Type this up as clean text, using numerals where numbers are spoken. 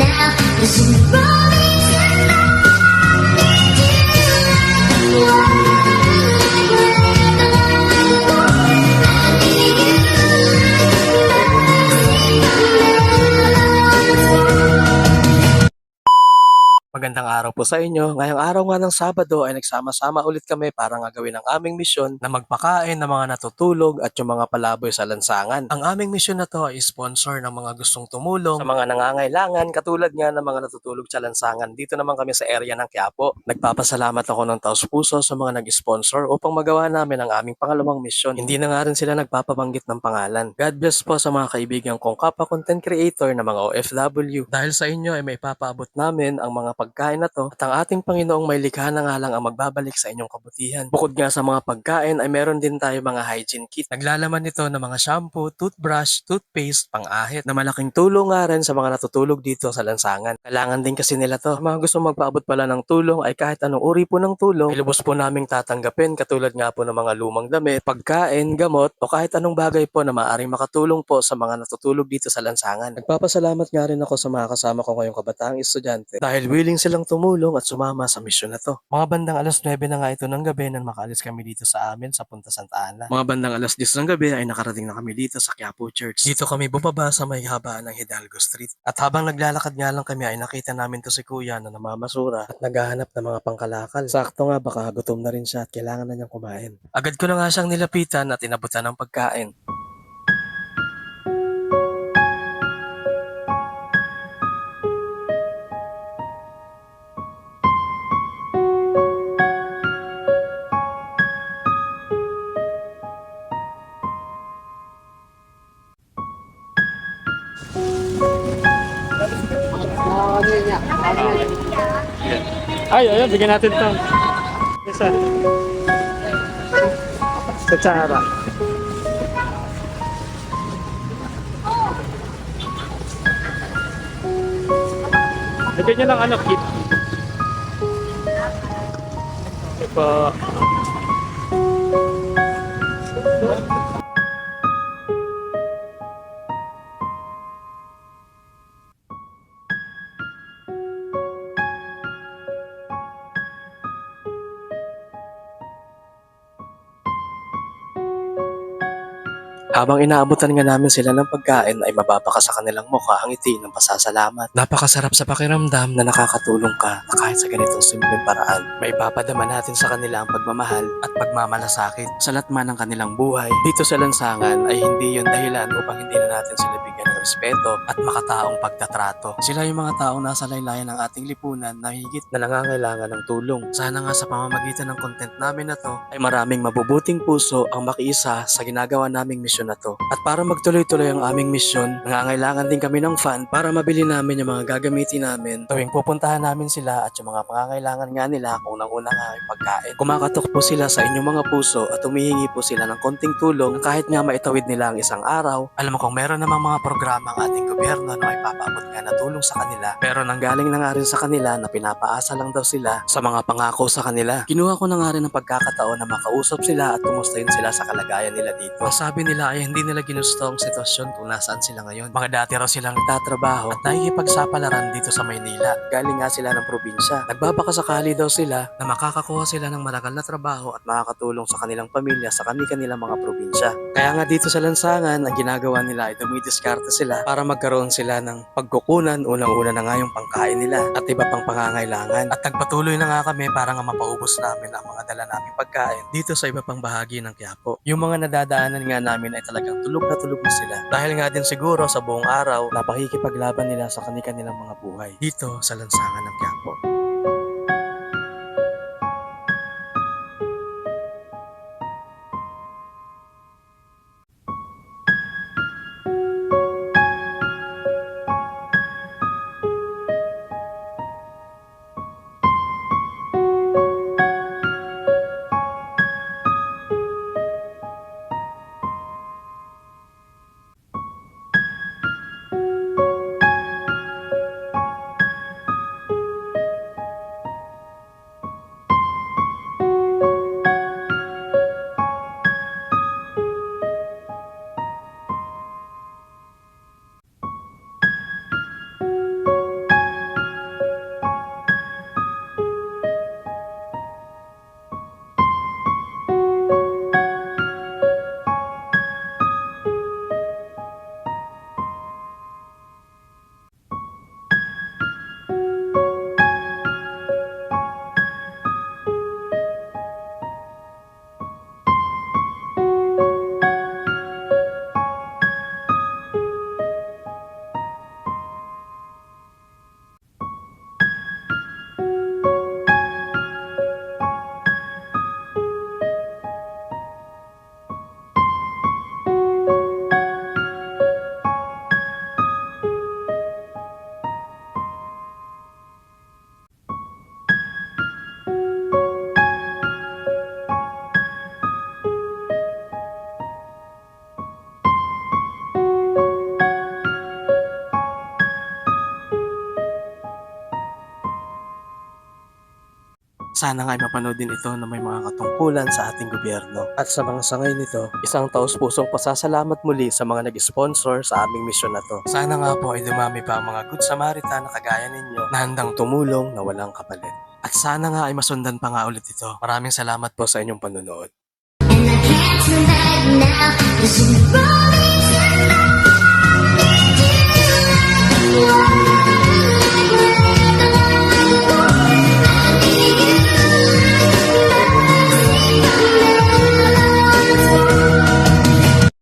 now. Listen to rolling and Magandang araw po sa inyo. Ngayong araw nga ng Sabado ay nagsama-sama ulit kami para nga gawin ang aming misyon na magpakain ng mga natutulog at yung mga palaboy sa lansangan. Ang aming misyon na to ay sponsor ng mga gustong tumulong sa mga nangangailangan katulad nga ng mga natutulog sa lansangan. Dito naman kami sa area ng Quiapo. Nagpapasalamat ako ng taos-puso sa mga nag-sponsor upang magawa namin ang aming pangalawang misyon. Hindi na nga rin sila nagpapabanggit ng pangalan. God bless po sa mga kaibigan kong kapwa content creator na mga OFW. Dahil sa inyo ay may papaabot namin ang mga pagkain na to at ang ating Panginoong may likha na nga lang ang magbabalik sa inyong kabutihan. Bukod nga sa mga pagkain ay meron din tayo mga hygiene kit. Naglalaman nito ng mga shampoo, toothbrush, toothpaste, pang-ahit na malaking tulong nga rin sa mga natutulog dito sa lansangan. Kailangan din kasi nila to. Mga gusto magpaabot pala ng tulong ay kahit anong uri po ng tulong ay lubos po naming tatanggapin katulad nga po ng mga lumang damit, pagkain, gamot o kahit anong bagay po na maaaring makatulong po sa mga natutulog dito sa lansangan. Nagpapasalamat nga rin ako sa mga kasama ko ngayong kabataang estudyante dahil willing silang tumulong at sumama sa misyon na to. Mga bandang alas 9 na nga ito ng gabi nang makaalis kami dito sa amin sa Punta Santa Ana. Mga bandang alas 10 ng gabi ay nakarating na kami dito sa Quiapo Church. Dito kami bumaba sa may habaan ng Hidalgo Street. At habang naglalakad nga lang kami ay nakita namin to si Kuya na namamasura at naghahanap ng mga pangkalakal. Sakto nga baka gutom na rin siya at kailangan na niyang kumain. Agad ko na nga siyang nilapitan at inabutan ng pagkain. Ay, ayun, bigyan natin ito. Isa. Kutsara. Lagyan nyo ng ano, kit. Ito po. Habang inaabutan nga namin sila ng pagkain ay mababaka sa kanilang mukha ang ngiti ng pasasalamat. Napakasarap sa pakiramdam na nakakatulong ka na kahit sa ganitong simpleng paraan, maipapadama natin sa kanila ang pagmamahal at pagmamalasakit sa latman ng kanilang buhay. Dito sa lansangan ay hindi yun dahilan upang hindi na natin sila bigyan ng respeto at makataong pagtatrato. Sila yung mga taong nasa laylayan ng ating lipunan na higit na nangangailangan ng tulong. Sana nga sa pamamagitan ng content namin na to ay maraming mabubuting puso ang makiisa sa ginagawa naming misyon na to. At para magtuloy-tuloy ang aming misyon, nangangailangan din kami ng fund para mabili namin yung mga gagamitin namin tuwing pupuntahan namin sila at yung mga pangangailangan nga nila kung unang-una nga ay pagkain. Kumakatok po sila sa inyong mga puso at humihingi po sila ng konting tulong kahit nga maitawid nila ang isang araw. Alam mo kung meron namang mga programa ang ating gobyerno na may papaabot nga na tulong sa kanila, pero nanggaling na nga rin sa kanila na pinapaasa lang daw sila sa mga pangako sa kanila. Kinuha ko na nga rin ng pagkakataon na makausap sila at kumustahin sila sa kalagayan nila dito. Ang sabi nila ay hindi nila ginusto ang sitwasyon kung nasaan sila ngayon. Mga dati raw silang nagtatrabaho at nakikipagsapalaran dito sa Maynila. Galing nga sila ng probinsya. Nagbabakasakali daw sila na makakakuha sila ng matagal na trabaho at makakatulong sa kanilang pamilya sa kanilang mga probinsya. Kaya nga dito sa lansangan, ang ginagawa nila ay dumidiskarte sila para magkaroon sila ng pagkukunan. Unang-una na nga yung pangkain nila at iba pang pangangailangan. At nagpatuloy na nga kami para nga mapaubos namin ang mga dala naming pagkain dito sa iba pang bahagi ng Quiapo. Yung mga nadadaanan nga namin ay talagang tulog na sila. Dahil nga din siguro sa buong araw na pakikipaglaban nila sa kanilang mga buhay dito sa lansangan ng Quiapo. Sana nga ay mapanood din ito na may mga katungkulan sa ating gobyerno. At sa mga sangay nito, isang taus-pusong pasasalamat muli sa mga nag-sponsor sa aming misyon na to. Sana nga po ay dumami pa ang mga Good Samaritan na kagaya ninyo na handang tumulong na walang kapalit. At sana nga ay masundan pa nga ulit ito. Maraming salamat po sa inyong panunood. And I can't turn back now. 'Cause you brought me